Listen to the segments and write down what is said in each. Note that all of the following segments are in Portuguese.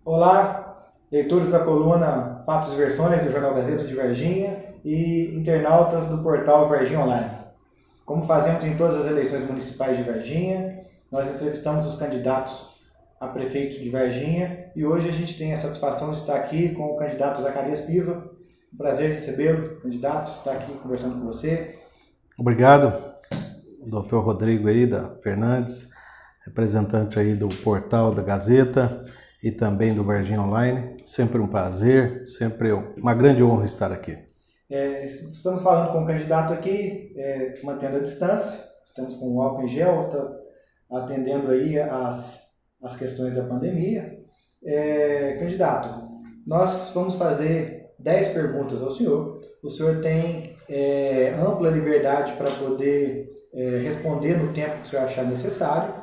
Olá, leitores da coluna Fatos e Versões do Jornal Gazeta de Varginha e internautas do portal Varginha Online. Como fazemos em todas as eleições municipais de Varginha, nós entrevistamos os candidatos a prefeito de Varginha e hoje a gente tem a satisfação de estar aqui com o candidato Zacarias Piva. Um prazer recebê-lo, candidato, estar aqui conversando com você. Obrigado, Dr. Rodrigo aí da Fernandes, representante aí do portal da Gazeta e também do Varginha Online. Sempre um prazer, sempre uma grande honra estar aqui. Estamos falando com o candidato aqui, mantendo a distância, estamos com o álcool em gel, atendendo aí as questões da pandemia. Candidato, nós vamos fazer 10 perguntas ao senhor. O senhor tem ampla liberdade para poder responder no tempo que o senhor achar necessário.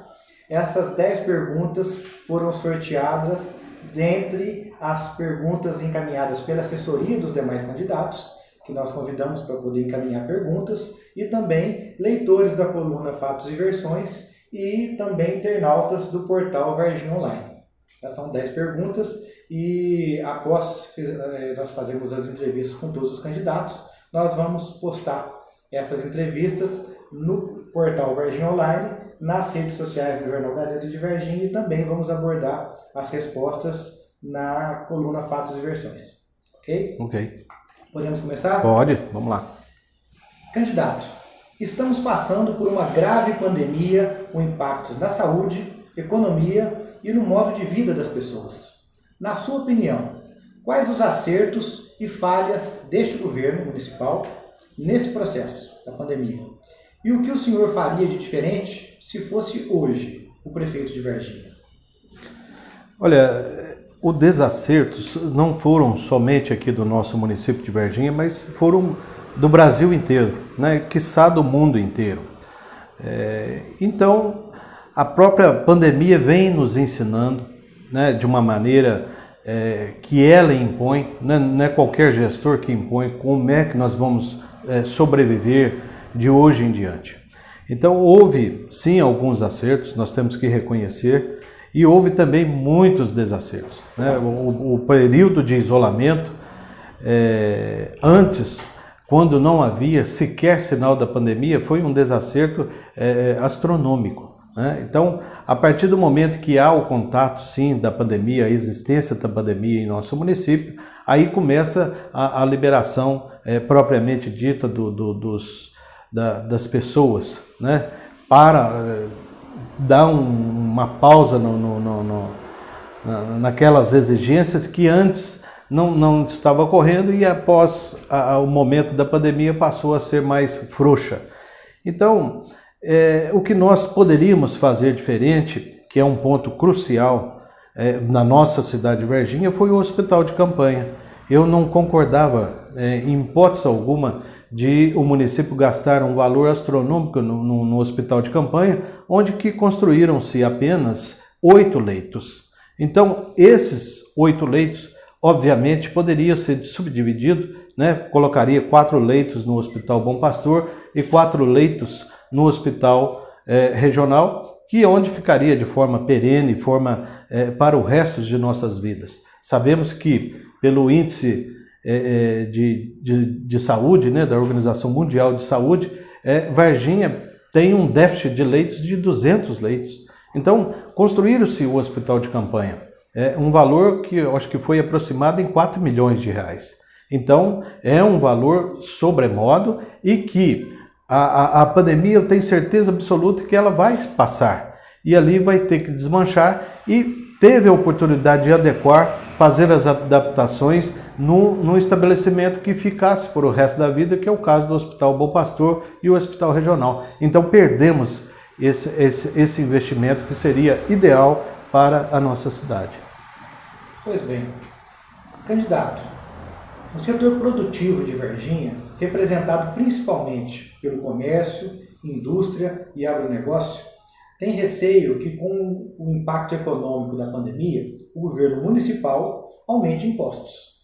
Essas 10 perguntas foram sorteadas dentre as perguntas encaminhadas pela assessoria dos demais candidatos, que nós convidamos para poder encaminhar perguntas, e também leitores da coluna Fatos e Versões e também internautas do portal Varginha Online. Essas são 10 perguntas e após nós fazermos as entrevistas com todos os candidatos, nós vamos postar essas entrevistas no portal Varginha Online, nas redes sociais do Jornal Gazeta de Varginha e também vamos abordar as respostas na coluna Fatos e Versões. Ok? Ok. Podemos começar? Pode, vamos lá. Candidato, estamos passando por uma grave pandemia com impactos na saúde, economia e no modo de vida das pessoas. Na sua opinião, quais os acertos e falhas deste governo municipal nesse processo da pandemia? E o que o senhor faria de diferente se fosse hoje o prefeito de Varginha? Olha, os desacertos não foram somente aqui do nosso município de Varginha, mas foram do Brasil inteiro, né? Quiçá do mundo inteiro. Então, a própria pandemia vem nos ensinando, né, de uma maneira que ela impõe, né? Não é qualquer gestor que impõe como é que nós vamos sobreviver de hoje em diante. Então houve sim alguns acertos, nós temos que reconhecer, e houve também muitos desacertos, né? O período de isolamento, antes, quando não havia sequer sinal da pandemia, foi um desacerto astronômico, né? Então, a partir do momento que há o contato sim da pandemia, a existência da pandemia em nosso município, aí começa a liberação propriamente dita das pessoas, né, para dar uma pausa naquelas exigências que antes não estava ocorrendo e após o momento da pandemia passou a ser mais frouxa. Então, o que nós poderíamos fazer diferente, que é um ponto crucial na nossa cidade de Varginha, foi o hospital de campanha. Eu não concordava, em hipótese alguma, de o município gastar um valor astronômico no hospital de campanha, onde que construíram-se apenas 8 leitos. Então, esses 8 leitos, obviamente, poderiam ser subdivididos, né? Colocaria 4 leitos no Hospital Bom Pastor e 4 leitos no Hospital Regional, que é onde ficaria de forma perene, para o resto de nossas vidas. Sabemos que, pelo índice de saúde, né, da Organização Mundial de Saúde, Varginha tem um déficit de leitos de 200 leitos. Então, construíram-se o hospital de campanha. Um valor que eu acho que foi aproximado em 4 milhões de reais. Então, é um valor sobremodo e que a pandemia, eu tenho certeza absoluta que ela vai passar. E ali vai ter que desmanchar e teve a oportunidade de adequar, fazer as adaptações no estabelecimento que ficasse por o resto da vida, que é o caso do Hospital Bom Pastor e o Hospital Regional. Então perdemos esse investimento que seria ideal para a nossa cidade. Pois bem, candidato, o setor produtivo de Varginha, representado principalmente pelo comércio, indústria e agronegócio, tem receio que com o impacto econômico da pandemia, o governo municipal aumente impostos.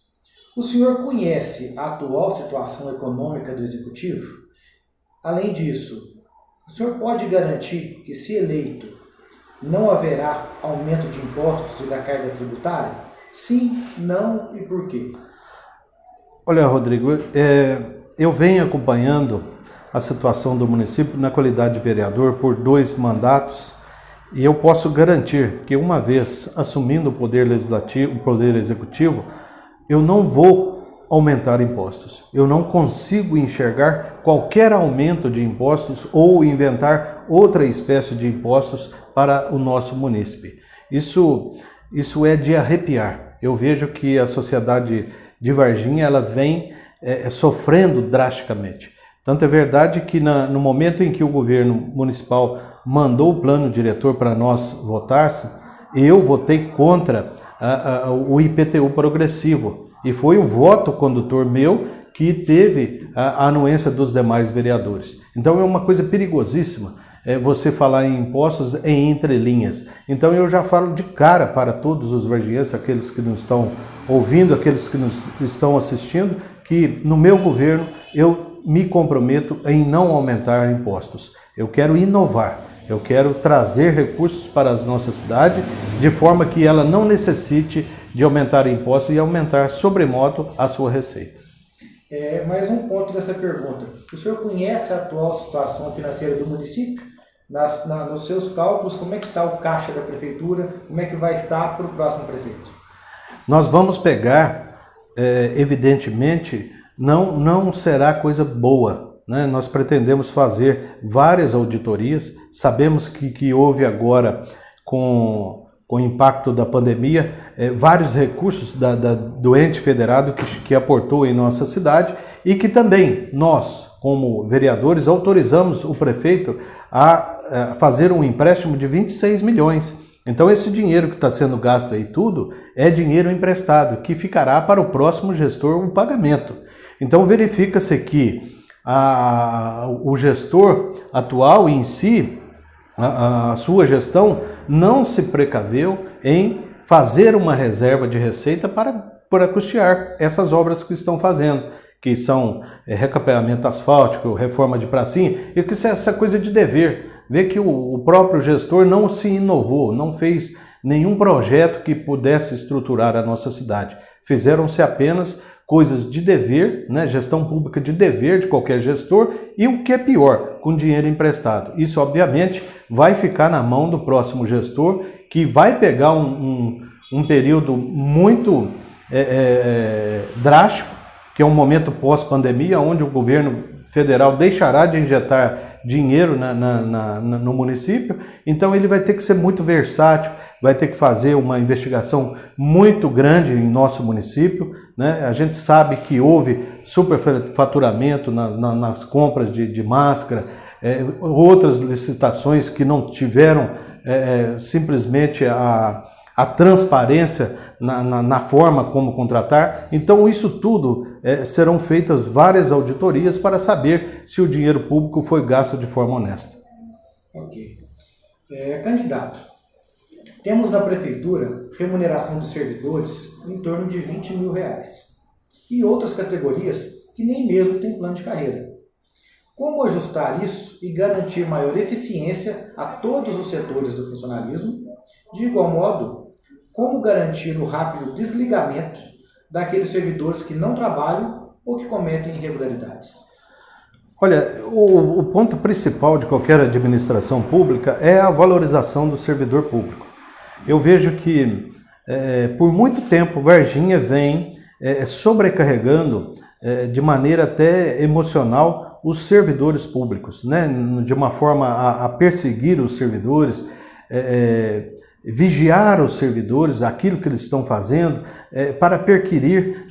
O senhor conhece a atual situação econômica do Executivo? Além disso, o senhor pode garantir que, se eleito, não haverá aumento de impostos e da carga tributária? Sim, não e por quê? Olha, Rodrigo, eu venho acompanhando a situação do município na qualidade de vereador por 2 mandatos e eu posso garantir que uma vez assumindo o poder legislativo, o poder executivo, eu não vou aumentar impostos. Eu não consigo enxergar qualquer aumento de impostos ou inventar outra espécie de impostos para o nosso município. Isso é de arrepiar. Eu vejo que a sociedade de Varginha ela vem sofrendo drasticamente. Tanto é verdade que no momento em que o governo municipal mandou o plano diretor para nós votarmos, eu votei contra o IPTU progressivo. E foi o voto condutor meu que teve a anuência dos demais vereadores. Então é uma coisa perigosíssima você falar em impostos em entrelinhas. Então eu já falo de cara para todos os varginhenses, aqueles que nos estão ouvindo, aqueles que nos estão assistindo, que no meu governo eu me comprometo em não aumentar impostos. Eu quero inovar, eu quero trazer recursos para a nossa cidade de forma que ela não necessite de aumentar impostos e aumentar sobremodo a sua receita. Mais um ponto dessa pergunta. O senhor conhece a atual situação financeira do município? Nos seus cálculos, como é que está o caixa da prefeitura? Como é que vai estar para o próximo prefeito? Nós vamos pegar, evidentemente, não será coisa boa, né? Nós pretendemos fazer várias auditorias. Sabemos que houve agora, com o impacto da pandemia, vários recursos do ente federado que aportou em nossa cidade e que também nós, como vereadores, autorizamos o prefeito a fazer um empréstimo de 26 milhões. Então esse dinheiro que está sendo gasto aí tudo é dinheiro emprestado, que ficará para o próximo gestor o pagamento. Então verifica-se que o gestor atual em si, a sua gestão, não se precaveu em fazer uma reserva de receita para custear essas obras que estão fazendo, que são recapeamento asfáltico, reforma de pracinha, e que isso é essa coisa de dever. Vê que o próprio gestor não se inovou, não fez nenhum projeto que pudesse estruturar a nossa cidade. Fizeram-se apenas coisas de dever, né? Gestão pública de dever de qualquer gestor e o que é pior, com dinheiro emprestado. Isso, obviamente, vai ficar na mão do próximo gestor, que vai pegar um período muito drástico, que é um momento pós-pandemia, onde o governo federal deixará de injetar dinheiro no município, então ele vai ter que ser muito versátil, vai ter que fazer uma investigação muito grande em nosso município, né? A gente sabe que houve superfaturamento nas compras de máscara, outras licitações que não tiveram simplesmente a transparência na forma como contratar. Então isso tudo serão feitas várias auditorias para saber se o dinheiro público foi gasto de forma honesta. Ok. Candidato, temos na prefeitura remuneração dos servidores em torno de R$20 mil e outras categorias que nem mesmo têm plano de carreira. Como ajustar isso e garantir maior eficiência a todos os setores do funcionalismo? De igual modo, como garantir o rápido desligamento daqueles servidores que não trabalham ou que cometem irregularidades? Olha, o ponto principal de qualquer administração pública é a valorização do servidor público. Eu vejo que, por muito tempo, Varginha vem sobrecarregando de maneira até emocional os servidores públicos, né? De uma forma a perseguir os servidores, vigiar os servidores, aquilo que eles estão fazendo, para perquirir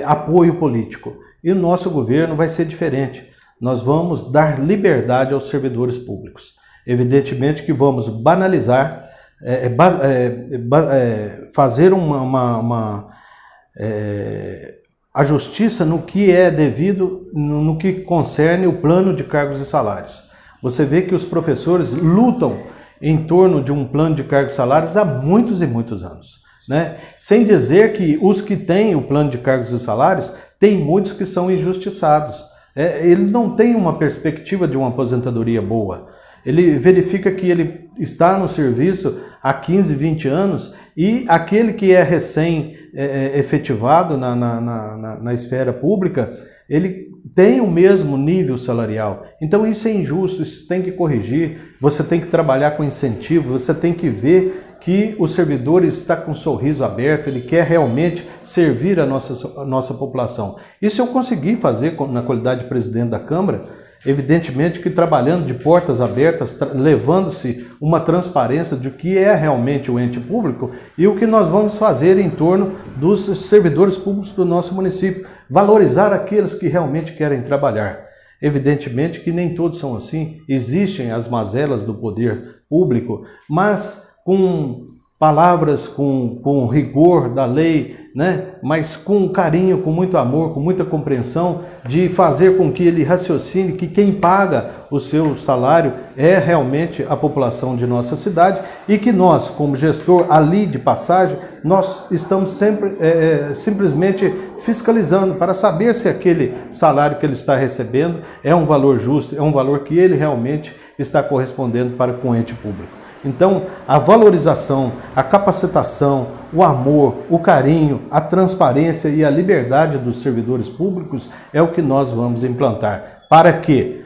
apoio político. E o nosso governo vai ser diferente. Nós vamos dar liberdade aos servidores públicos. Evidentemente que vamos banalizar, fazer a justiça no que é devido, no que concerne o plano de cargos e salários. Você vê que os professores lutam em torno de um plano de cargos e salários há muitos e muitos anos, né? Sem dizer que os que têm o plano de cargos e salários, tem muitos que são injustiçados. Ele não tem uma perspectiva de uma aposentadoria boa. ele verifica que ele está no serviço há 15, 20 anos e aquele que é recém-efetivado na esfera pública, ele tem o mesmo nível salarial. Então isso é injusto, isso tem que corrigir, você tem que trabalhar com incentivo, você tem que ver que o servidor está com um sorriso aberto, ele quer realmente servir a nossa população. Isso eu consegui fazer na qualidade de presidente da Câmara, evidentemente que trabalhando de portas abertas, levando-se uma transparência de o que é realmente o ente público e o que nós vamos fazer em torno dos servidores públicos do nosso município, valorizar aqueles que realmente querem trabalhar. Evidentemente que nem todos são assim, existem as mazelas do poder público, mas com palavras, com rigor da lei, né? Mas com carinho, com muito amor, com muita compreensão, de fazer com que ele raciocine que quem paga o seu salário é realmente a população de nossa cidade e que nós, como gestor ali de passagem, nós estamos sempre simplesmente fiscalizando para saber se aquele salário que ele está recebendo é um valor justo, é um valor que ele realmente está correspondendo para com o ente público. Então, a valorização, a capacitação, o amor, o carinho, a transparência e a liberdade dos servidores públicos é o que nós vamos implantar, para que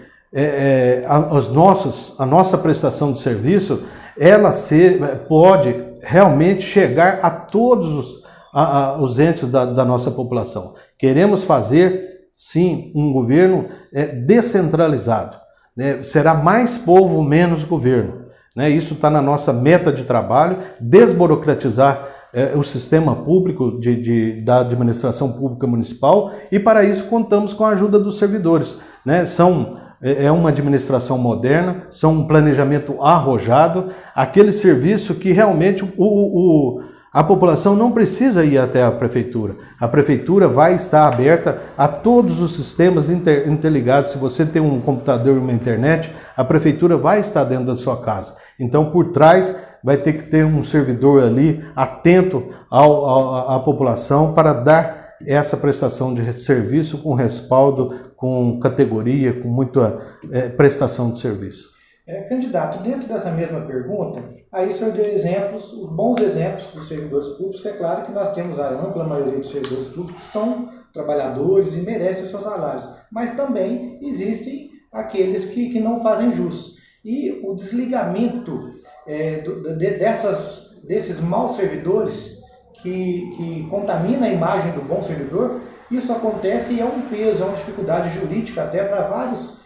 a nossa prestação de serviço ela pode realmente chegar a todos os entes da nossa população. Queremos fazer, sim, um governo descentralizado, né? Será mais povo, menos governo. Isso está na nossa meta de trabalho, desburocratizar o sistema público da administração pública municipal e para isso contamos com a ajuda dos servidores. É uma administração moderna, são um planejamento arrojado, aquele serviço que realmente a população não precisa ir até a prefeitura. A prefeitura vai estar aberta a todos os sistemas interligados. Se você tem um computador e uma internet, a prefeitura vai estar dentro da sua casa. Então, por trás, vai ter que ter um servidor ali atento à população para dar essa prestação de serviço com respaldo, com categoria, com muita prestação de serviço. Candidato, dentro dessa mesma pergunta, aí o senhor deu exemplos, bons exemplos dos servidores públicos. É claro que nós temos a ampla maioria dos servidores públicos que são trabalhadores e merecem os seus salários, mas também existem aqueles que não fazem jus. E o desligamento desses maus servidores que contamina a imagem do bom servidor, isso acontece e é um peso, é uma dificuldade jurídica até para vários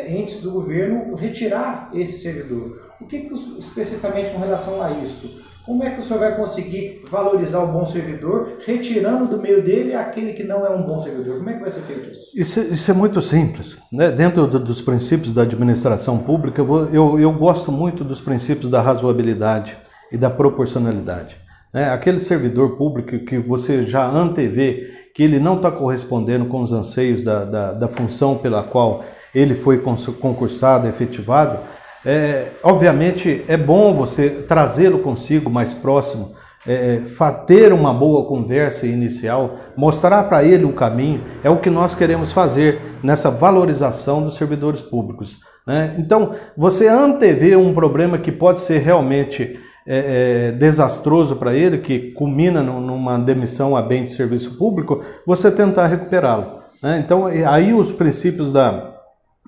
entes do governo retirar esse servidor. O que especificamente com relação a isso? Como é que o senhor vai conseguir valorizar o bom servidor, retirando do meio dele aquele que não é um bom servidor? Como é que vai ser feito isso? Isso é muito simples, né? Dentro dos princípios da administração pública, eu gosto muito dos princípios da razoabilidade e da proporcionalidade. Aquele servidor público que você já antevê que ele não está correspondendo com os anseios da função pela qual ele foi concursado, efetivado, obviamente é bom você trazê-lo consigo mais próximo, ter uma boa conversa inicial, mostrar para ele o caminho, é o que nós queremos fazer nessa valorização dos servidores públicos. Então, você antevê um problema que pode ser realmente desastroso para ele, que culmina numa demissão a bem de serviço público, você tentar recuperá-lo. Então, aí os princípios da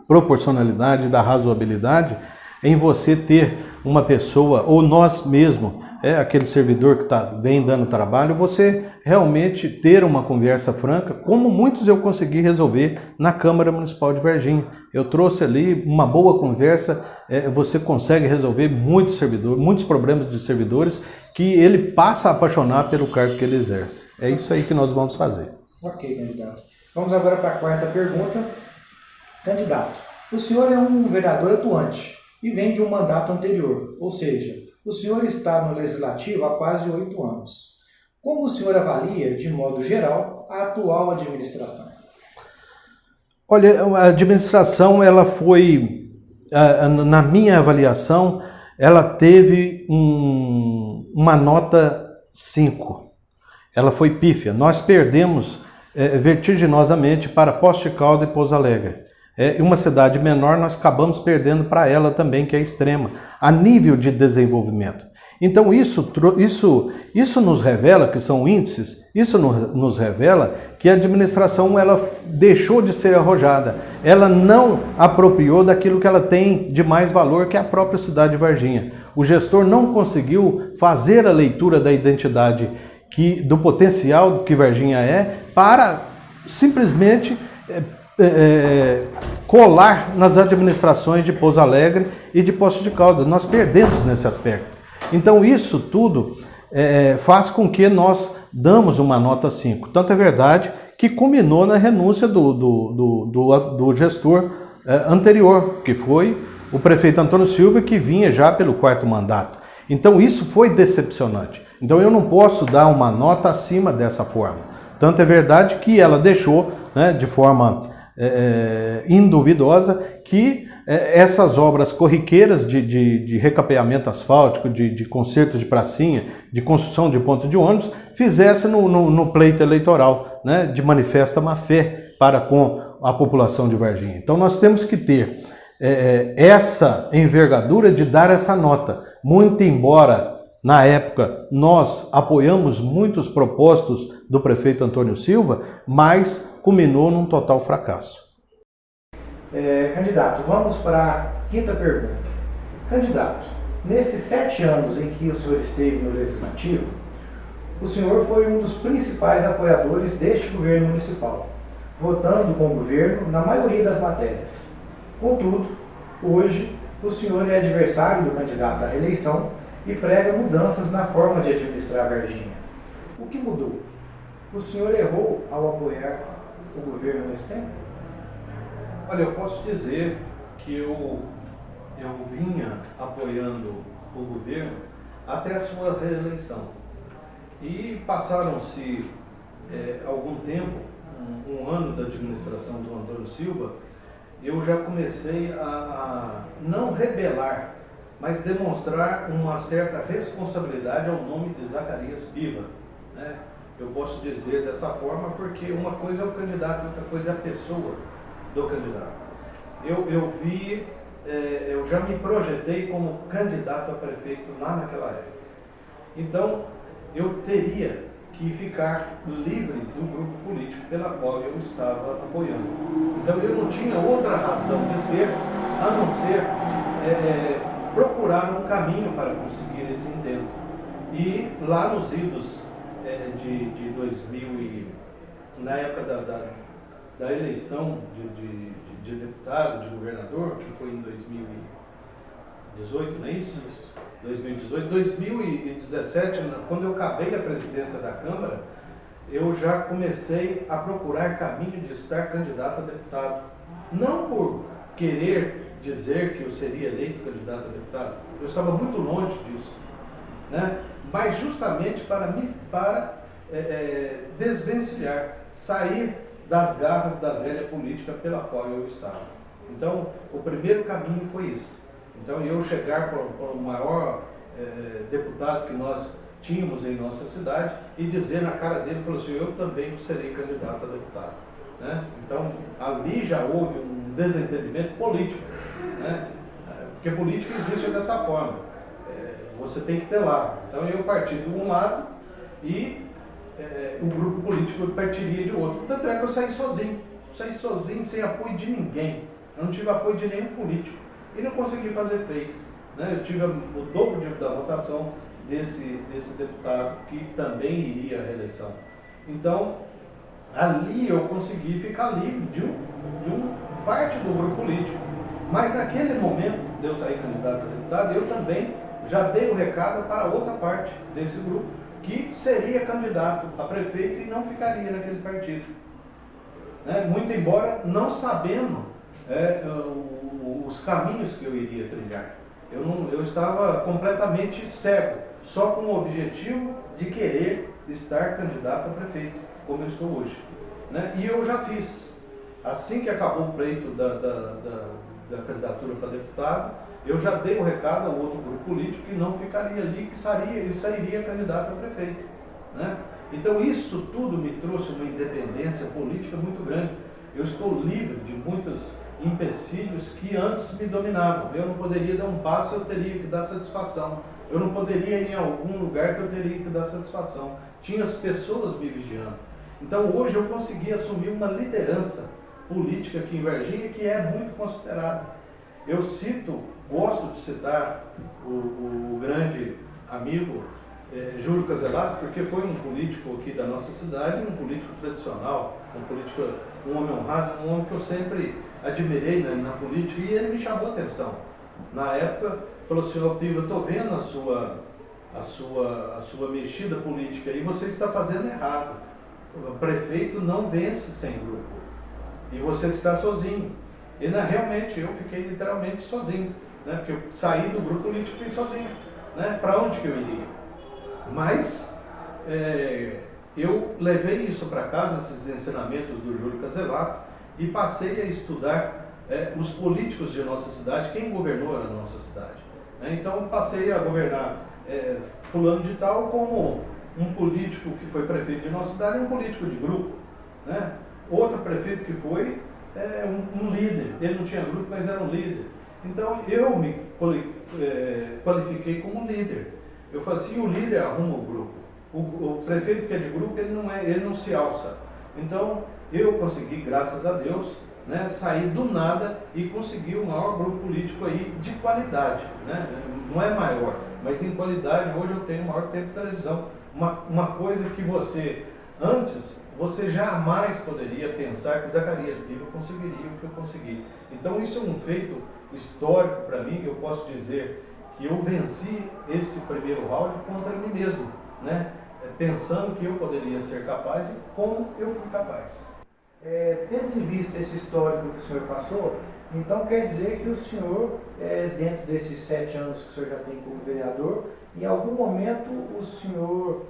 proporcionalidade, da razoabilidade, em você ter uma pessoa, ou nós mesmos, aquele servidor que vem dando trabalho, você realmente ter uma conversa franca, como muitos eu consegui resolver na Câmara Municipal de Varginha. Eu trouxe ali uma boa conversa, você consegue resolver muitos problemas de servidores que ele passa a apaixonar pelo cargo que ele exerce. É isso aí que nós vamos fazer. Ok, candidato. Vamos agora para a quarta pergunta. Candidato, o senhor é um vereador atuante e vem de um mandato anterior, ou seja, o senhor está no Legislativo há quase 8 anos. Como o senhor avalia, de modo geral, a atual administração? Olha, a administração, ela foi, na minha avaliação, ela teve uma nota 5. Ela foi pífia. Nós perdemos vertiginosamente para Poste de Caldas e Pouso Alegre. Uma cidade menor nós acabamos perdendo para ela também, que é extrema, a nível de desenvolvimento. Então isso nos revela, que são índices, isso nos revela que a administração ela deixou de ser arrojada, ela não apropriou daquilo que ela tem de mais valor, que é a própria cidade de Varginha. O gestor não conseguiu fazer a leitura da identidade, do potencial que Varginha é, para simplesmente colar nas administrações de Pouso Alegre e de Poços de Caldas. Nós perdemos nesse aspecto. Então isso tudo faz com que nós damos uma nota 5. Tanto é verdade que culminou na renúncia do gestor anterior, que foi o prefeito Antônio Silva, que vinha já pelo 4º mandato. Então isso foi decepcionante. Então eu não posso dar uma nota acima dessa forma. Tanto é verdade que ela deixou, né, de forma induvidosa, que essas obras corriqueiras de recapeamento asfáltico, de conserto de pracinha, de construção de ponto de ônibus, fizesse no pleito eleitoral, né, de manifesta má-fé para com a população de Varginha. Então nós temos que ter essa envergadura de dar essa nota, muito embora na época nós apoiamos muitos propósitos do prefeito Antônio Silva, mas culminou num total fracasso. Candidato, vamos para a 5ª pergunta. Candidato, nesses 7 anos em que o senhor esteve no Legislativo, o senhor foi um dos principais apoiadores deste governo municipal, votando com o governo na maioria das matérias. Contudo, hoje o senhor é adversário do candidato à reeleição e prega mudanças na forma de administrar Varginha. O que mudou? O senhor errou ao apoiar o governo nesse tempo? Olha, eu posso dizer que eu vinha apoiando o governo até a sua reeleição. E passaram-se algum tempo, um ano da administração do Antônio Silva, eu já comecei a não rebelar, mas demonstrar uma certa responsabilidade ao nome de Zacarias Piva, né? Eu posso dizer dessa forma porque uma coisa é o candidato, outra coisa é a pessoa do candidato. Eu já me projetei como candidato a prefeito lá naquela época. Então, eu teria que ficar livre do grupo político pela qual eu estava apoiando. Então, eu não tinha outra razão de ser, a não ser procurar um caminho para conseguir esse intento. E lá nos idos de 2000, na época da eleição de deputado, de governador, que foi em 2018, não é isso? 2018. 2017, quando eu acabei a presidência da Câmara, eu já comecei a procurar caminho de estar candidato a deputado. Não por querer dizer que eu seria eleito candidato a deputado, eu estava muito longe disso, né? Mas justamente para desvencilhar, sair das garras da velha política pela qual eu estava. Então, o primeiro caminho foi isso. Então, eu chegar para o maior deputado que nós tínhamos em nossa cidade e dizer na cara dele, falou assim, eu também serei candidato a deputado, né? Então, ali já houve um desentendimento político, né? Porque política existe dessa forma, você tem que ter lado. Então, eu parti de um lado e o grupo político partiria de outro. Tanto é que eu saí sozinho, sem apoio de ninguém. Eu não tive apoio de nenhum político e não consegui fazer feito, né? Eu tive o dobro da votação desse deputado que também iria à reeleição. Então, ali eu consegui ficar livre de um parte do grupo político. Mas naquele momento de eu sair candidato a deputado, eu também já dei o recado para outra parte desse grupo, que seria candidato a prefeito e não ficaria naquele partido, né? Muito embora não sabendo os caminhos que eu iria trilhar. Eu estava completamente cego, só com o objetivo de querer estar candidato a prefeito, como eu estou hoje, né? E eu já fiz. Assim que acabou o pleito da candidatura para deputado, eu já dei o recado ao outro grupo político que não ficaria ali, que sairia candidato a prefeito, né? Então isso tudo me trouxe uma independência política muito grande. Eu estou livre de muitas empecilhos que antes me dominavam. Eu não poderia dar um passo, eu teria que dar satisfação. Eu não poderia ir em algum lugar que eu teria que dar satisfação. Tinha as pessoas me vigiando. Então hoje eu consegui assumir uma liderança política aqui em Varginha que é muito considerada. Eu gosto de citar o grande amigo Júlio Caselato, porque foi um político aqui da nossa cidade, um político tradicional, um homem honrado, um homem que eu sempre admirei na política, e ele me chamou a atenção. Na época, falou assim: ô Piva, eu estou vendo a sua mexida política e você está fazendo errado. O prefeito não vence sem grupo e você está sozinho. E realmente eu fiquei literalmente sozinho, né? Porque eu saí do grupo político e fui sozinho, né? Para onde que eu iria? Mas eu levei isso para casa, esses ensinamentos do Júlio Caselato, e passei a estudar os políticos de nossa cidade, quem governou a nossa cidade, né? Então passei a governar fulano de tal como um político que foi prefeito de nossa cidade, um político de grupo, né? Outro prefeito que foi um líder, ele não tinha grupo, mas era um líder. Então eu me qualifiquei como líder. Eu falei assim: o líder arruma o grupo. O prefeito que é de grupo, ele não se alça. Então eu consegui, graças a Deus, né, sair do nada e conseguir o maior grupo político aí de qualidade, né? Não é maior, mas em qualidade. Hoje eu tenho o maior tempo de televisão. Uma coisa que antes, você jamais poderia pensar que Zacarias Piva conseguiria o que eu consegui. Então isso é um feito histórico para mim. Eu posso dizer que eu venci esse primeiro round contra mim mesmo, né? Pensando que eu poderia ser capaz e como eu fui capaz. Tendo em vista esse histórico que o senhor passou, então quer dizer que o senhor, dentro desses 7 anos que o senhor já tem como vereador, em algum momento o senhor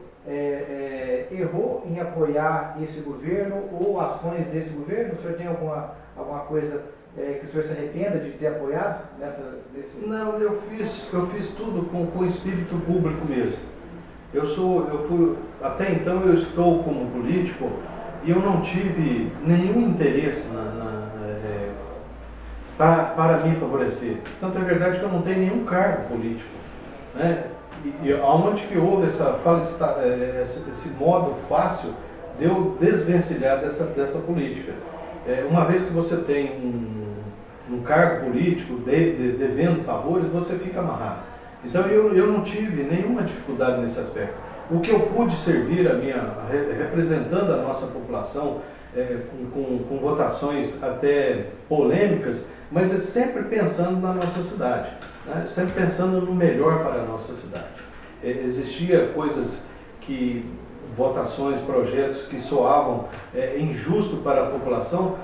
errou em apoiar esse governo ou ações desse governo? O senhor tem alguma coisa que o senhor se arrependa de ter apoiado Não, eu fiz tudo com espírito público mesmo. Até então eu estou como político e eu não tive nenhum interesse para me favorecer. Tanto é verdade que eu não tenho nenhum cargo político, né? E aonde que houve esse modo fácil de eu desvencilhar dessa política? Uma vez que você tem um cargo político devendo favores, você fica amarrado. Então eu não tive nenhuma dificuldade nesse aspecto. O que eu pude servir representando a nossa população, com votações até polêmicas, mas sempre pensando na nossa cidade, né? Sempre pensando no melhor para a nossa cidade. Existia votações, projetos que soavam injusto para a população.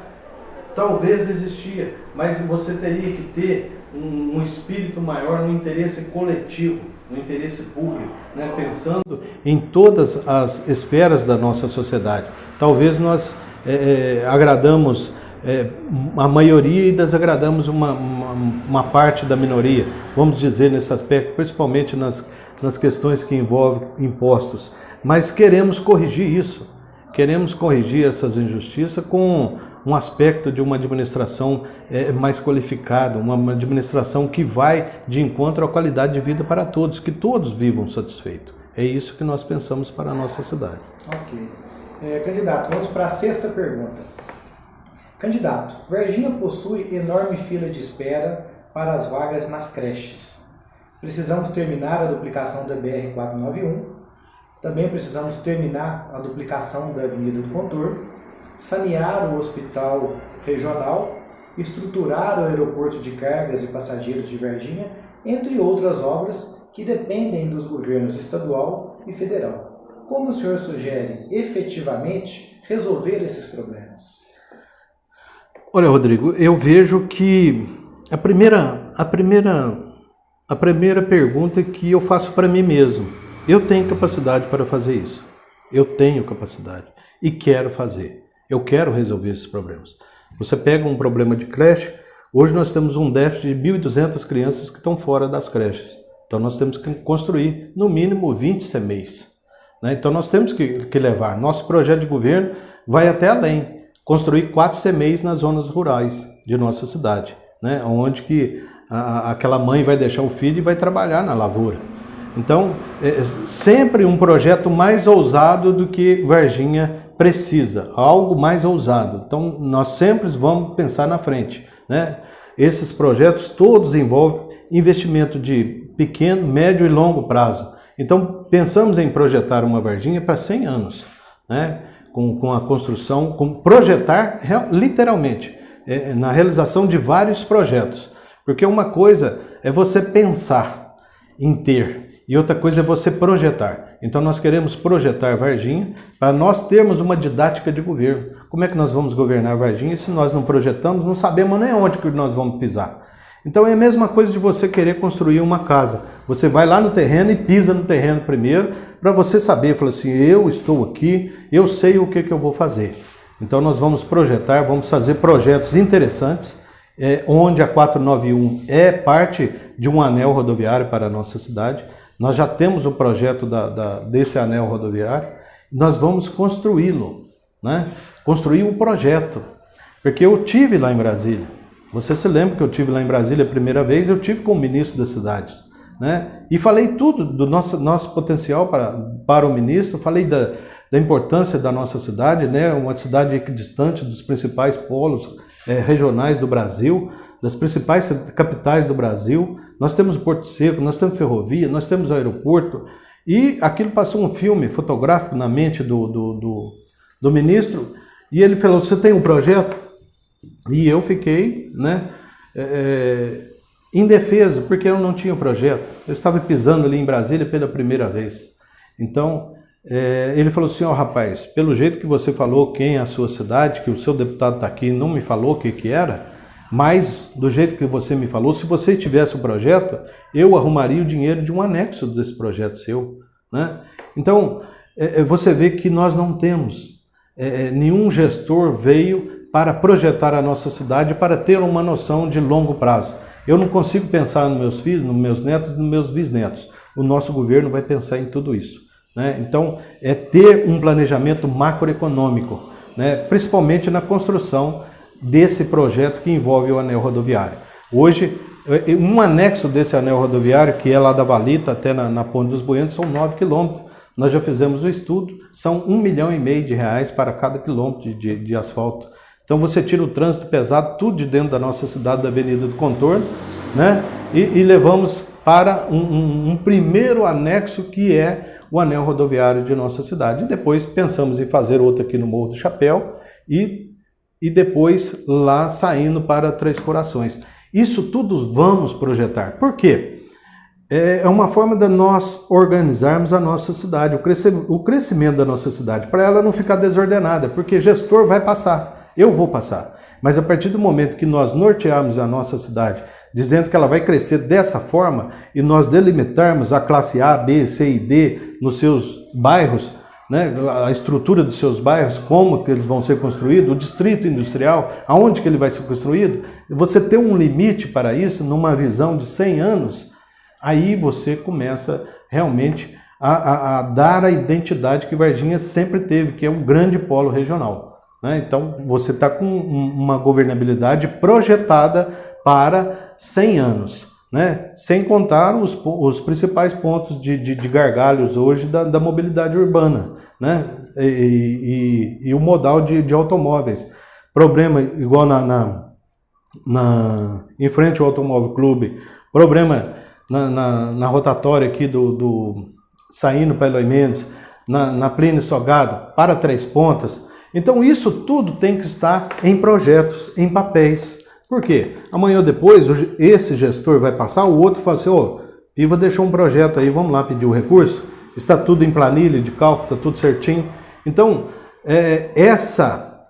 Talvez existia, mas você teria que ter um espírito maior no interesse coletivo, no interesse público, né? Pensando em todas as esferas da nossa sociedade. Talvez nós agradamos a maioria e desagradamos uma parte da minoria, vamos dizer, nesse aspecto, principalmente nas questões que envolvem impostos. Mas queremos corrigir isso, queremos corrigir essas injustiças com um aspecto de uma administração mais qualificada, uma administração que vai de encontro à qualidade de vida para todos, que todos vivam satisfeitos. É isso que nós pensamos para a nossa cidade. Ok. Candidato, vamos para a 6ª pergunta. Candidato, Varginha possui enorme fila de espera para as vagas nas creches. Precisamos terminar a duplicação da BR-491, também precisamos terminar a duplicação da Avenida do Contorno, sanear o hospital regional, estruturar o aeroporto de cargas e passageiros de Varginha, entre outras obras que dependem dos governos estadual e federal. Como o senhor sugere efetivamente resolver esses problemas? Olha, Rodrigo, eu vejo que a primeira pergunta que eu faço para mim mesmo: eu tenho capacidade para fazer isso? Eu tenho capacidade e quero fazer. Eu quero resolver esses problemas. Você pega um problema de creche, hoje nós temos um déficit de 1.200 crianças que estão fora das creches. Então nós temos que construir no mínimo 20 CMEIs, né? Então nós temos que levar. Nosso projeto de governo vai até além. construir 4 CMEIs nas zonas rurais de nossa cidade, né? Onde que aquela mãe vai deixar o filho e vai trabalhar na lavoura. Então, sempre um projeto mais ousado do que Varginha precisa, algo mais ousado. Então, nós sempre vamos pensar na frente, né? Esses projetos todos envolvem investimento de pequeno, médio e longo prazo. Então, pensamos em projetar uma Varginha para 100 anos, né? Com a construção, com projetar literalmente, na realização de vários projetos. Porque uma coisa é você pensar em ter, e outra coisa é você projetar. Então nós queremos projetar Varginha para nós termos uma didática de governo. Como é que nós vamos governar Varginha se nós não projetamos, não sabemos nem onde que nós vamos pisar? Então é a mesma coisa de você querer construir uma casa. Você vai lá no terreno e pisa no terreno primeiro para você saber, fala assim, eu estou aqui, eu sei o que eu vou fazer. Então nós vamos projetar, vamos fazer projetos interessantes, onde a 491 é parte de um anel rodoviário para a nossa cidade. Nós já temos o projeto desse anel rodoviário, nós vamos construí-lo, né? Construir o projeto, porque eu tive lá em Brasília. Você se lembra que eu tive lá em Brasília a primeira vez, eu tive com o ministro das cidades, né? E falei tudo do nosso potencial para o ministro, falei da importância da nossa cidade, né? Uma cidade equidistante dos principais polos regionais do Brasil, das principais capitais do Brasil. Nós temos o Porto Seco, nós temos ferrovia, nós temos aeroporto, e aquilo passou um filme fotográfico na mente do ministro, e ele falou, você tem um projeto? E eu fiquei, né, indefeso, porque eu não tinha um projeto. Eu estava pisando ali em Brasília pela primeira vez. Então, ele falou assim, rapaz, pelo jeito que você falou quem é a sua cidade, que o seu deputado está aqui, não me falou o que era, mas do jeito que você me falou, se você tivesse o projeto, eu arrumaria o dinheiro de um anexo desse projeto seu, né? Então, você vê que nós não temos, nenhum gestor veio para projetar a nossa cidade, para ter uma noção de longo prazo. Eu não consigo pensar nos meus filhos, nos meus netos, nos meus bisnetos. O nosso governo vai pensar em tudo isso, né? Então, é ter um planejamento macroeconômico, né? Principalmente na construção desse projeto que envolve o anel rodoviário. Hoje, um anexo desse anel rodoviário, que é lá da Valita até na Ponte dos Buenos, são 9 quilômetros. Nós já fizemos o estudo, são R$1,5 milhão para cada quilômetro de asfalto. Então você tira o trânsito pesado, tudo de dentro da nossa cidade, da Avenida do Contorno, né? E levamos para um primeiro anexo, que é o anel rodoviário de nossa cidade. E depois pensamos em fazer outro aqui no Morro do Chapéu e depois lá saindo para Três Corações. Isso tudo vamos projetar. Por quê? É uma forma de nós organizarmos a nossa cidade, o crescimento da nossa cidade, para ela não ficar desordenada, porque gestor vai passar, eu vou passar. Mas a partir do momento que nós nortearmos a nossa cidade, dizendo que ela vai crescer dessa forma, e nós delimitarmos a classe A, B, C e D nos seus bairros, né, a estrutura dos seus bairros, como que eles vão ser construídos, o distrito industrial, aonde que ele vai ser construído, você ter um limite para isso, numa visão de 100 anos, aí você começa realmente a dar a identidade que Varginha sempre teve, que é um grande polo regional, né? Então você está com uma governabilidade projetada para 100 anos. Né? Sem contar os principais pontos de gargalhos hoje da mobilidade urbana, né? E o modal de automóveis. Problema igual em frente ao Automóvel Clube, problema na rotatória aqui saindo para Eloy Mendes, na Plínio Salgado, para Três Pontas. Então isso tudo tem que estar em projetos, em papéis. Por quê? Amanhã ou depois, esse gestor vai passar, o outro fala assim, Piva deixou um projeto aí, vamos lá pedir o recurso, está tudo em planilha de cálculo, está tudo certinho. Então, essa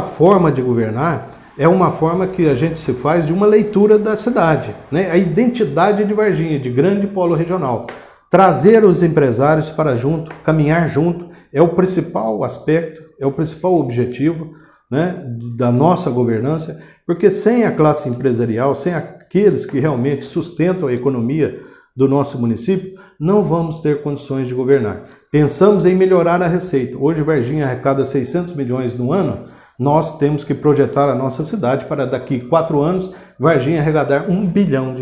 forma de governar é uma forma que a gente se faz de uma leitura da cidade, né? A identidade de Varginha, de grande polo regional. Trazer os empresários para junto, caminhar junto, é o principal aspecto, é o principal objetivo, né, da nossa governança, porque sem a classe empresarial, sem aqueles que realmente sustentam a economia do nosso município, não vamos ter condições de governar. Pensamos em melhorar a receita. Hoje Varginha arrecada 600 milhões no ano, nós temos que projetar a nossa cidade para daqui 4 anos, Varginha arrecadar R$1 bilhão,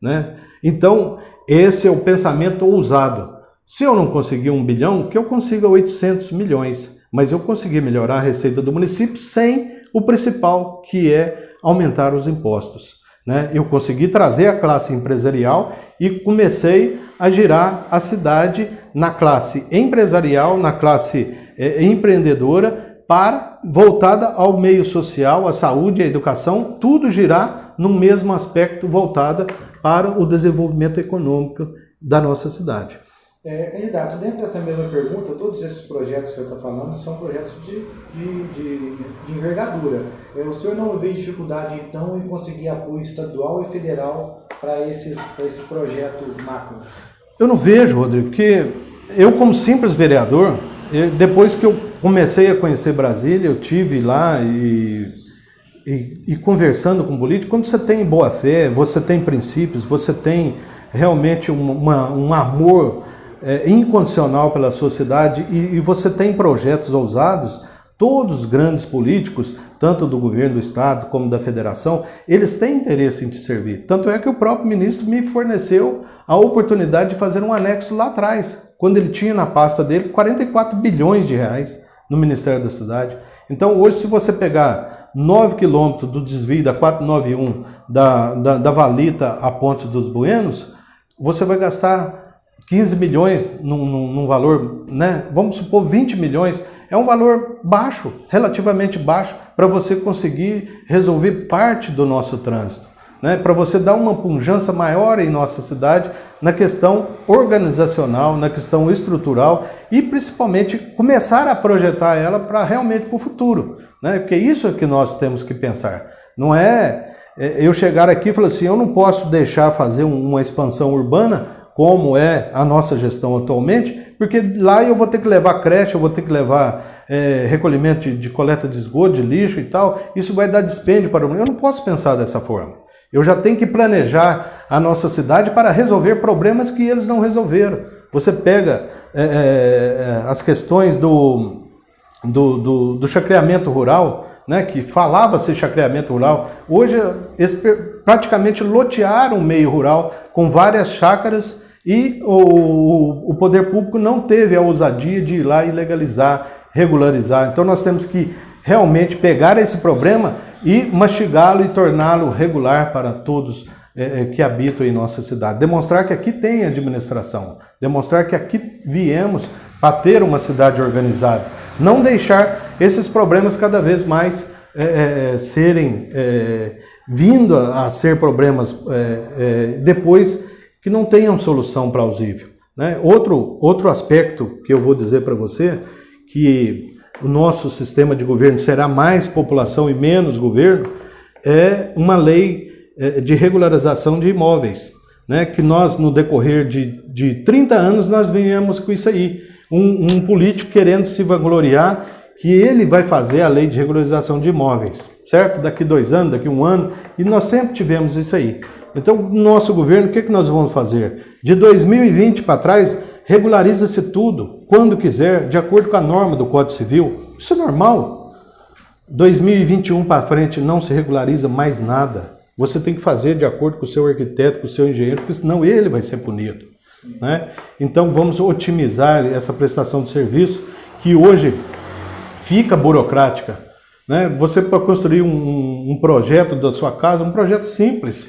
né? Então, esse é o pensamento ousado. Se eu não conseguir 1 bilhão, que eu consiga 800 milhões, mas eu consegui melhorar a receita do município sem o principal, que é aumentar os impostos, né? Eu consegui trazer a classe empresarial e comecei a girar a cidade na classe empresarial, na classe empreendedora, voltada ao meio social, à saúde, à educação, tudo girar no mesmo aspecto voltada para o desenvolvimento econômico da nossa cidade. Candidato, dentro dessa mesma pergunta, todos esses projetos que o senhor está falando são projetos de envergadura. O senhor não vê dificuldade, então, em conseguir apoio estadual e federal para esse projeto macro? Eu não vejo, Rodrigo, porque eu, como simples vereador, depois que eu comecei a conhecer Brasília, eu tive lá e conversando com políticos, quando você tem boa fé, você tem princípios, você tem realmente um amor incondicional pela sua cidade e você tem projetos ousados, todos os grandes políticos, tanto do governo do estado como da federação, eles têm interesse em te servir. Tanto é que o próprio ministro me forneceu a oportunidade de fazer um anexo lá atrás, quando ele tinha na pasta dele 44 bilhões de reais no Ministério da Cidade. Então hoje, se você pegar 9 quilômetros do desvio da 491 da Valita a Ponte dos Buenos, você vai gastar 15 milhões num valor, né? Vamos supor 20 milhões, é um valor baixo, relativamente baixo, para você conseguir resolver parte do nosso trânsito, né? Para você dar uma pujança maior em nossa cidade na questão organizacional, na questão estrutural e principalmente começar a projetar ela para realmente para o futuro, né? Porque isso é que nós temos que pensar. Não é eu chegar aqui e falar assim, eu não posso deixar fazer uma expansão urbana como é a nossa gestão atualmente, porque lá eu vou ter que levar creche, eu vou ter que levar recolhimento de coleta de esgoto, de lixo e tal, isso vai dar dispêndio para o mundo. Eu não posso pensar dessa forma. Eu já tenho que planejar a nossa cidade para resolver problemas que eles não resolveram. Você pega as questões do chacreamento rural, né, que falava-se chacreamento rural, hoje eles praticamente lotearam o meio rural com várias chácaras e o poder público não teve a ousadia de ir lá e legalizar, regularizar. Então nós temos que realmente pegar esse problema e mastigá-lo e torná-lo regular para todos que habitam em nossa cidade. Demonstrar que aqui tem administração, demonstrar que aqui viemos para ter uma cidade organizada. Não deixar esses problemas cada vez mais serem vindo a ser problemas depois que não tenham solução plausível, né? Outro aspecto que eu vou dizer para você, que o nosso sistema de governo será mais população e menos governo, é uma lei de regularização de imóveis, né? Que nós, no decorrer de 30 anos, nós venhamos com isso aí. Um político querendo se vangloriar que ele vai fazer a lei de regularização de imóveis, certo? Daqui 2 anos, daqui 1 ano, e nós sempre tivemos isso aí. Então, no nosso governo, o que nós vamos fazer? De 2020 para trás, regulariza-se tudo, quando quiser, de acordo com a norma do Código Civil. Isso é normal. 2021 para frente não se regulariza mais nada. Você tem que fazer de acordo com o seu arquiteto, com o seu engenheiro, porque senão ele vai ser punido, né? Então vamos otimizar essa prestação de serviço que hoje fica burocrática, né? Você, para construir um projeto da sua casa, um projeto simples,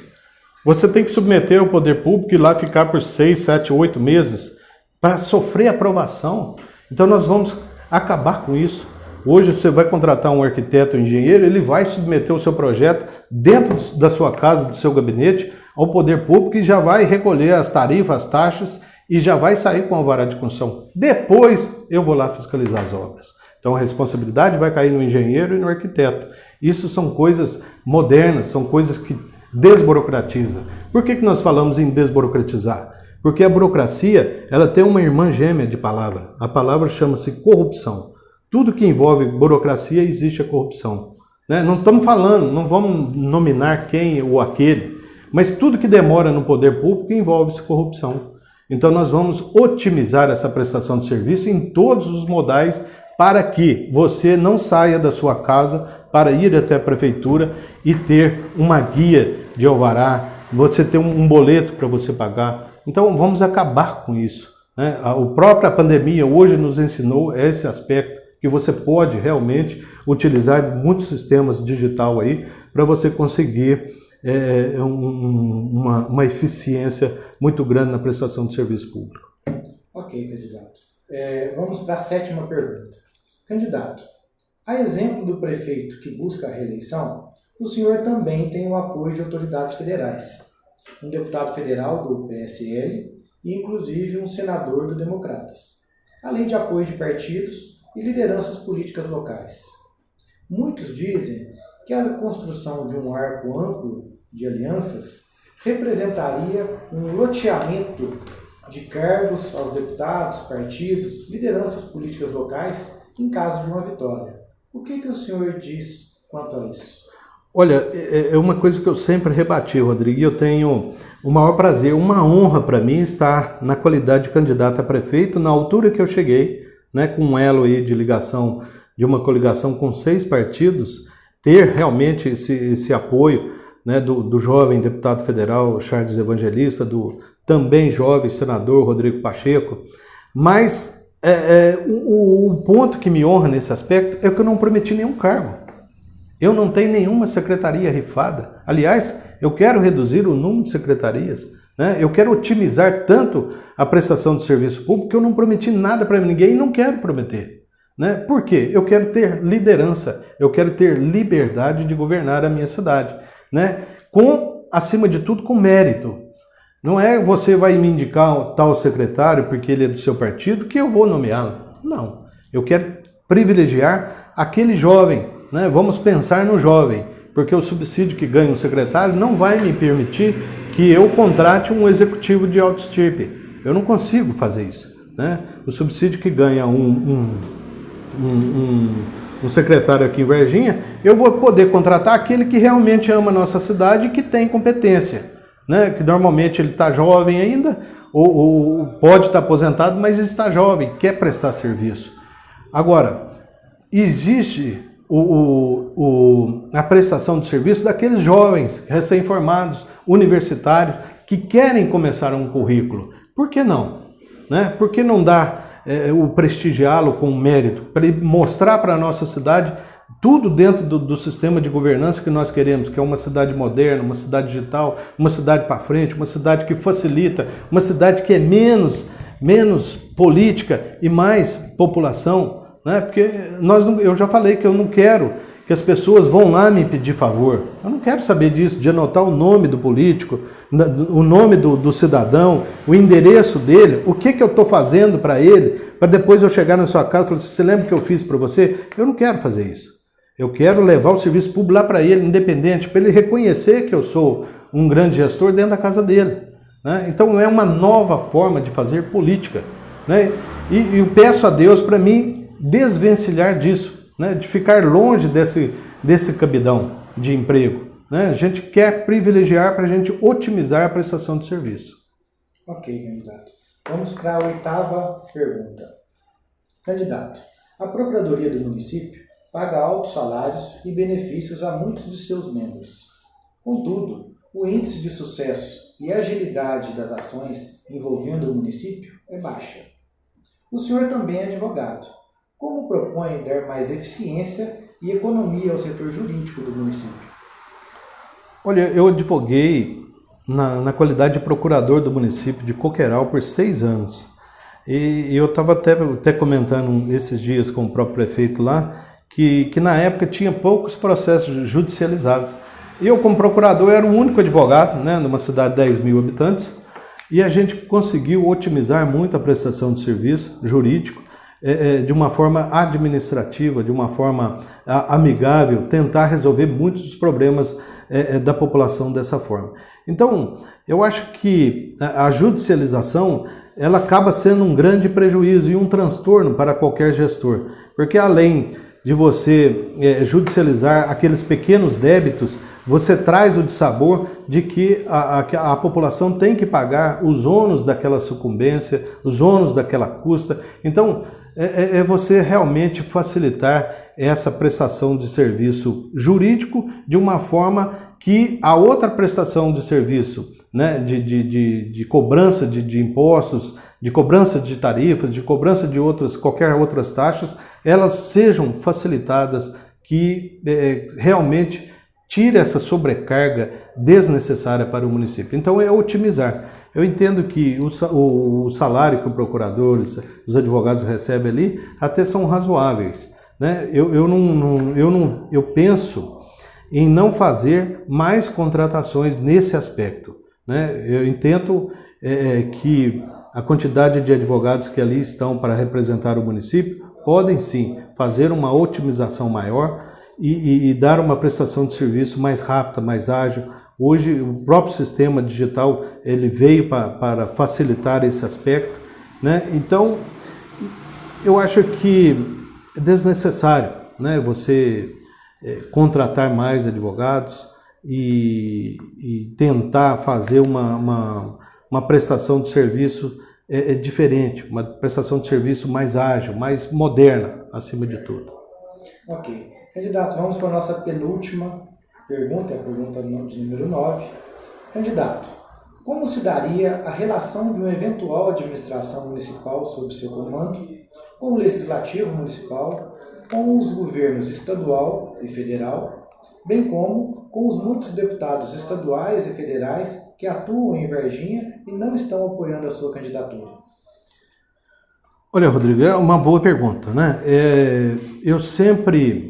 você tem que submeter ao poder público e lá ficar por 6, 7, 8 meses para sofrer aprovação. Então nós vamos acabar com isso. Hoje você vai contratar um arquiteto ou engenheiro, ele vai submeter o seu projeto dentro da sua casa, do seu gabinete, ao poder público e já vai recolher as tarifas, as taxas e já vai sair com a alvará de construção. Depois eu vou lá fiscalizar as obras. Então a responsabilidade vai cair no engenheiro e no arquiteto. Isso são coisas modernas, são coisas que desburocratizam. Por que nós falamos em desburocratizar? Porque a burocracia, ela tem uma irmã gêmea de palavra. A palavra chama-se corrupção. Tudo que envolve burocracia existe a corrupção, né? Não estamos falando, não vamos nominar quem ou aquele, Mas tudo que demora no poder público envolve-se corrupção. Então nós vamos otimizar essa prestação de serviço em todos os modais para que você não saia da sua casa para ir até a prefeitura e ter uma guia de alvará, você ter um boleto para você pagar. Então vamos acabar com isso, né? A própria pandemia hoje nos ensinou esse aspecto, que você pode realmente utilizar muitos sistemas digital aí para você conseguir uma eficiência muito grande na prestação de serviço público. Ok, candidato. Vamos para a 7ª pergunta. Candidato, a exemplo do prefeito que busca a reeleição, o senhor também tem o apoio de autoridades federais. Um deputado federal do PSL e, inclusive, um senador do Democratas. Além de apoio de partidos e lideranças políticas locais. Muitos dizem que a construção de um arco amplo de alianças representaria um loteamento de cargos aos deputados, partidos, lideranças políticas locais em caso de uma vitória. O que o senhor diz quanto a isso? Olha, é uma coisa que eu sempre rebati, Rodrigo, e eu tenho o maior prazer, uma honra para mim estar na qualidade de candidato a prefeito na altura que eu cheguei, né, com um elo aí de ligação, de uma coligação com 6 partidos, ter realmente esse apoio, né, do jovem deputado federal Charles Evangelista, do também jovem senador Rodrigo Pacheco. Mas o ponto que me honra nesse aspecto é que eu não prometi nenhum cargo. Eu não tenho nenhuma secretaria rifada. Aliás, eu quero reduzir o número de secretarias, né? Eu quero otimizar tanto a prestação de serviço público que eu não prometi nada para ninguém e não quero prometer, né? Por quê? Eu quero ter liderança, eu quero ter liberdade de governar a minha cidade, né? Acima de tudo, com mérito. Não é você vai me indicar tal secretário porque ele é do seu partido que eu vou nomeá-lo. Não. Eu quero privilegiar aquele jovem, né? Vamos pensar no jovem, porque o subsídio que ganha um secretário não vai me permitir que eu contrate um executivo de alto estirpe. Eu não consigo fazer isso, né? O subsídio que ganha um secretário aqui em Varginha, eu vou poder contratar aquele que realmente ama a nossa cidade e que tem competência, né? Que normalmente ele está jovem ainda, ou pode estar aposentado, mas está jovem, quer prestar serviço. Agora, existe a prestação de serviço daqueles jovens recém-formados, universitários, que querem começar um currículo. Por que não? Né? Por que não dar o prestigiá-lo com mérito, para mostrar para a nossa cidade tudo dentro do sistema de governança que nós queremos, que é uma cidade moderna, uma cidade digital, uma cidade para frente, uma cidade que facilita, uma cidade que é menos política e mais população, né? Porque eu já falei que eu não quero que as pessoas vão lá me pedir favor. Eu não quero saber disso, de anotar o nome do político, o nome do cidadão, o endereço dele, o que eu estou fazendo para ele, para depois eu chegar na sua casa e falar assim, você lembra que eu fiz para você? Eu não quero fazer isso. Eu quero levar o serviço público lá para ele, independente, para ele reconhecer que eu sou um grande gestor dentro da casa dele, né? Então é uma nova forma de fazer política, né? E eu peço a Deus para mim desvencilhar disso, né? De ficar longe desse cabidão de emprego, né? A gente quer privilegiar para a gente otimizar a prestação de serviço. Ok, candidato. Vamos para a 8ª pergunta. Candidato, a Procuradoria do Município paga altos salários e benefícios a muitos de seus membros. Contudo, o índice de sucesso e agilidade das ações envolvendo o município é baixa. O senhor também é advogado. Como propõe dar mais eficiência e economia ao setor jurídico do município? Olha, eu advoguei na qualidade de procurador do município de Coqueiral por 6 anos. E eu estava até comentando esses dias com o próprio prefeito lá, que na época tinha poucos processos judicializados. Eu, como procurador, era o único advogado, né, numa cidade de 10 mil habitantes, e a gente conseguiu otimizar muito a prestação de serviço jurídico, de uma forma administrativa, de uma forma amigável, tentar resolver muitos dos problemas da população dessa forma. Então, eu acho que a judicialização ela acaba sendo um grande prejuízo e um transtorno para qualquer gestor, porque além de você judicializar aqueles pequenos débitos você traz o dissabor de que a população tem que pagar os ônus daquela sucumbência, os ônus daquela custa. Então, é você realmente facilitar essa prestação de serviço jurídico de uma forma que a outra prestação de serviço, né, de cobrança de impostos, de cobrança de tarifas, de cobrança de qualquer outras taxas, elas sejam facilitadas, que realmente tire essa sobrecarga desnecessária para o município. Então é otimizar. Eu entendo que o salário que o procurador, os advogados recebem ali, até são razoáveis, né? Eu penso em não fazer mais contratações nesse aspecto, né? Eu entendo que a quantidade de advogados que ali estão para representar o município podem sim fazer uma otimização maior e dar uma prestação de serviço mais rápida, mais ágil. Hoje o próprio sistema digital ele veio para facilitar esse aspecto, né? Então eu acho que é desnecessário, né, você contratar mais advogados e tentar fazer uma prestação de serviço diferente, uma prestação de serviço mais ágil, mais moderna, acima de tudo. Ok. Candidato, vamos para a nossa penúltima pergunta, a pergunta de número 9. Candidato, como se daria a relação de uma eventual administração municipal sob seu comando com o Legislativo Municipal, com os governos estadual e federal, bem como com os muitos deputados estaduais e federais que atuam em Varginha e não estão apoiando a sua candidatura? Olha, Rodrigo, é uma boa pergunta, né? Eu sempre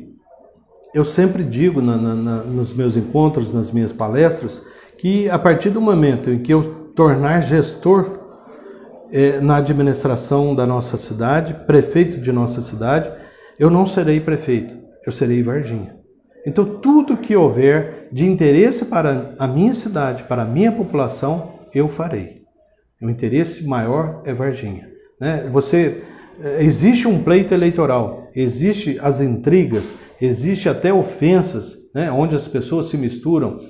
digo nos meus encontros, nas minhas palestras, que a partir do momento em que eu tornar gestor na administração da nossa cidade, prefeito de nossa cidade, eu não serei prefeito, eu serei Varginha. Então, tudo que houver de interesse para a minha cidade, para a minha população, eu farei. O interesse maior é Varginha, né? Existe um pleito eleitoral, existe as intrigas, existe até ofensas, né, onde as pessoas se misturam,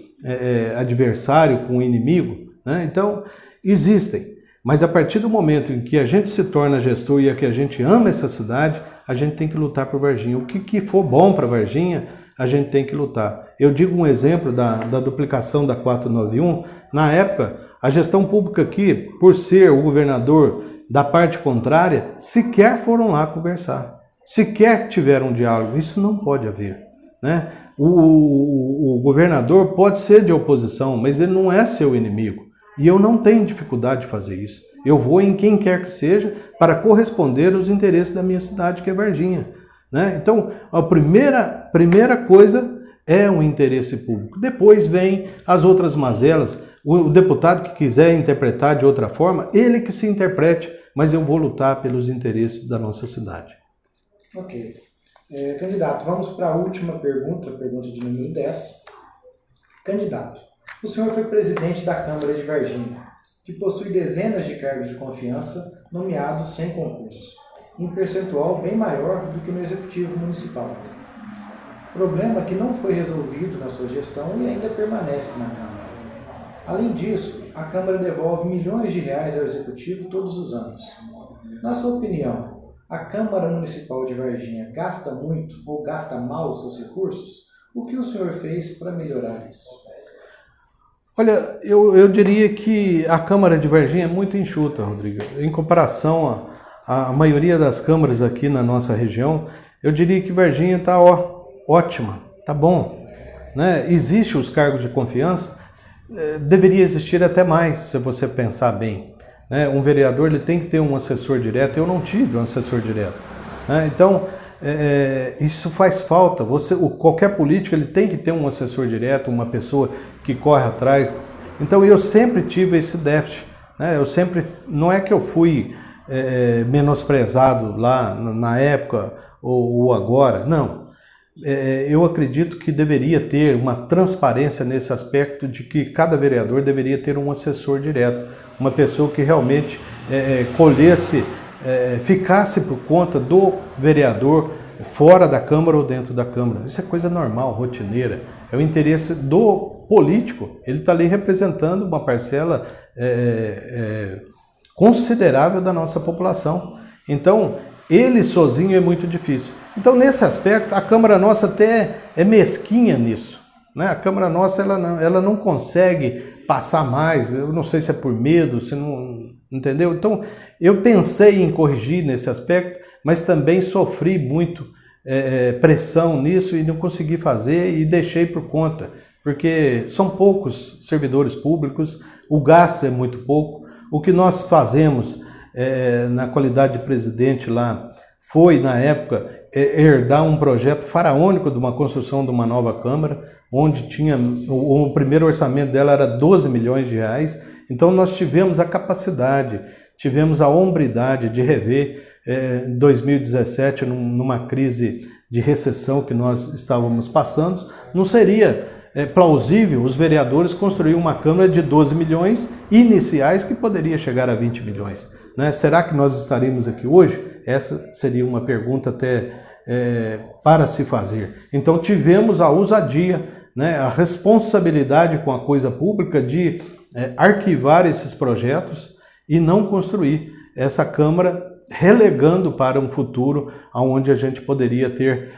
adversário com inimigo, né? Então, existem. Mas a partir do momento em que a gente se torna gestor e que a gente ama essa cidade, a gente tem que lutar por Varginha. O que for bom para Varginha, a gente tem que lutar. Eu digo um exemplo da duplicação da 491. Na época, a gestão pública aqui, por ser o governador da parte contrária, sequer foram lá conversar. Sequer tiveram um diálogo. Isso não pode haver, né? O governador pode ser de oposição, mas ele não é seu inimigo. E eu não tenho dificuldade de fazer isso. Eu vou em quem quer que seja para corresponder aos interesses da minha cidade, que é Varginha, né? Então, a primeira coisa é o interesse público. Depois vem as outras mazelas. O deputado que quiser interpretar de outra forma, ele que se interprete, mas eu vou lutar pelos interesses da nossa cidade. Ok. Candidato, vamos para a última pergunta, pergunta de número 10. Candidato, o senhor foi presidente da Câmara de Varginha, que possui dezenas de cargos de confiança nomeados sem concurso, em percentual bem maior do que no Executivo Municipal. Problema que não foi resolvido na sua gestão e ainda permanece na Câmara. Além disso, a Câmara devolve milhões de reais ao Executivo todos os anos. Na sua opinião, a Câmara Municipal de Varginha gasta muito ou gasta mal os seus recursos? O que o senhor fez para melhorar isso? Olha, eu diria que a Câmara de Varginha é muito enxuta, Rodrigo. Em comparação à maioria das câmaras aqui na nossa região, eu diria que Varginha está ótima, está bom, né? Existem os cargos de confiança, deveria existir até mais, se você pensar bem, né? Um vereador ele tem que ter um assessor direto. Eu não tive um assessor direto, né? Então, isso faz falta. Qualquer político ele tem que ter um assessor direto, uma pessoa que corre atrás. Então, eu sempre tive esse déficit, né? Não é que eu fui menosprezado lá na época ou agora, não. Eu acredito que deveria ter uma transparência nesse aspecto de que cada vereador deveria ter um assessor direto, uma pessoa que realmente ficasse por conta do vereador fora da Câmara ou dentro da Câmara. Isso é coisa normal, rotineira. é o interesse do político. Ele está ali representando uma parcela considerável da nossa população. Então, ele sozinho é muito difícil. Então, nesse aspecto, a Câmara nossa até é mesquinha nisso, né? A Câmara nossa ela não consegue passar mais, eu não sei se é por medo, se não, entendeu? Então, eu pensei em corrigir nesse aspecto, mas também sofri muito pressão nisso e não consegui fazer e deixei por conta, porque são poucos servidores públicos, o gasto é muito pouco. O que nós fazemos na qualidade de presidente lá foi, na época, herdar um projeto faraônico de uma construção de uma nova Câmara, onde tinha o primeiro orçamento dela era 12 milhões de reais. Então nós tivemos a capacidade, tivemos a hombridade de rever em 2017, numa crise de recessão que nós estávamos passando, não seria plausível os vereadores construir uma Câmara de 12 milhões iniciais que poderia chegar a 20 milhões. Né? Será que nós estaríamos aqui hoje? Essa seria uma pergunta até para se fazer. Então tivemos a ousadia, né, a responsabilidade com a coisa pública de arquivar esses projetos e não construir essa Câmara, relegando para um futuro onde a gente poderia ter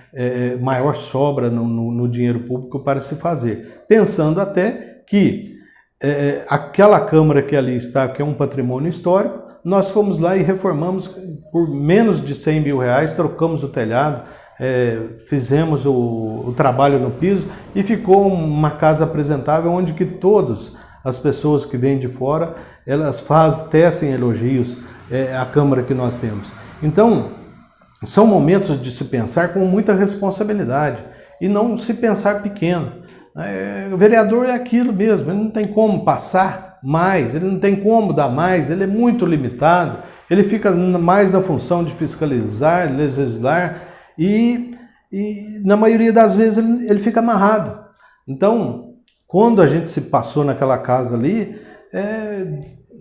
maior sobra no dinheiro público para se fazer. Pensando até que aquela Câmara que ali está, que é um patrimônio histórico, nós fomos lá e reformamos por menos de 100 mil reais, trocamos o telhado, fizemos o trabalho no piso e ficou uma casa apresentável onde que todas as pessoas que vêm de fora, elas tecem elogios à Câmara que nós temos. Então, são momentos de se pensar com muita responsabilidade e não se pensar pequeno. O vereador é aquilo mesmo, ele não tem como passar mais, ele não tem como dar mais, ele é muito limitado, ele fica mais na função de fiscalizar, legislar e na maioria das vezes ele fica amarrado. Então, quando a gente se passou naquela casa ali,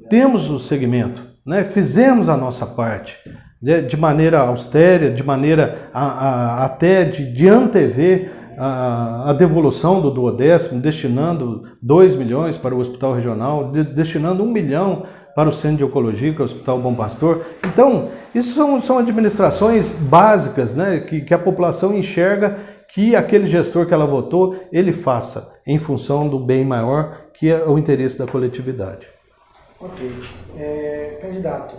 temos o segmento, né? Fizemos a nossa parte, de maneira austera, de maneira até de antever a devolução do 10º, destinando 2 milhões para o Hospital Regional, destinando 1 milhão para o Centro de Oncologia, que é o Hospital Bom Pastor. Então, isso são administrações básicas, né, que a população enxerga que aquele gestor que ela votou, ele faça em função do bem maior, que é o interesse da coletividade. Ok. Candidato,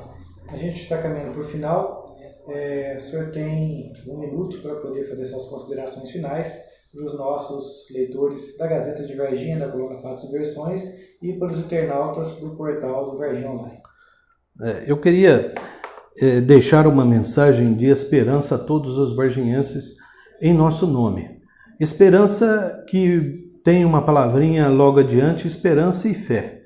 a gente está caminhando para o final. O senhor tem 1 minuto para poder fazer suas considerações finais para os nossos leitores da Gazeta de Varginha, da coluna Fatos e Versões, e para os internautas do portal do Varginha Online. Eu queria deixar uma mensagem de esperança a todos os varginhenses em nosso nome. Esperança que tem uma palavrinha logo adiante, esperança e fé.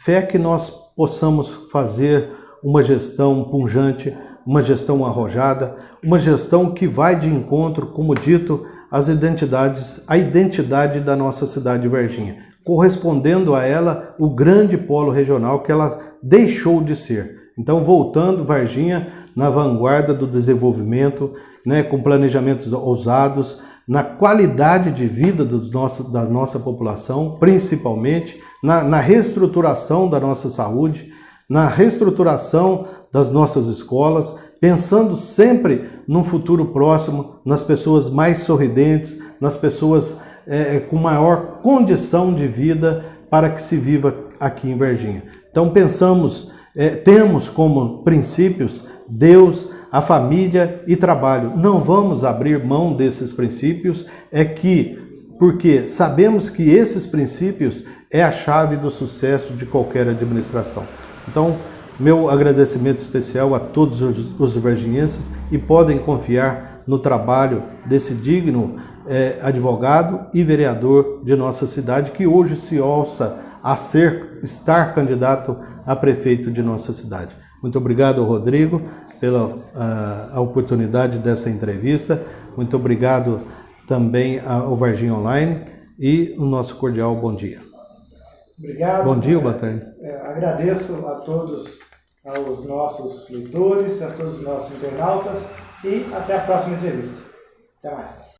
Fé que nós possamos fazer uma gestão pujante, uma gestão arrojada, uma gestão que vai de encontro, como dito, à identidade da nossa cidade de Varginha, correspondendo a ela o grande polo regional que ela deixou de ser. Então, voltando Varginha na vanguarda do desenvolvimento, né, com planejamentos ousados, na qualidade de vida da nossa população, principalmente na reestruturação da nossa saúde, na reestruturação das nossas escolas, pensando sempre num futuro próximo, nas pessoas mais sorridentes, nas pessoas com maior condição de vida para que se viva aqui em Varginha. Então temos como princípios Deus, a família e trabalho. Não vamos abrir mão desses princípios, porque sabemos que esses princípios é a chave do sucesso de qualquer administração. Então, meu agradecimento especial a todos os varginhenses e podem confiar no trabalho desse digno advogado e vereador de nossa cidade, que hoje se alça a estar candidato a prefeito de nossa cidade. Muito obrigado, Rodrigo, pela a oportunidade dessa entrevista. Muito obrigado também ao Varginha Online e o nosso cordial bom dia. Obrigado. Bom dia ou boa tarde. Agradeço a todos, aos nossos leitores, a todos os nossos internautas e até a próxima entrevista. Até mais.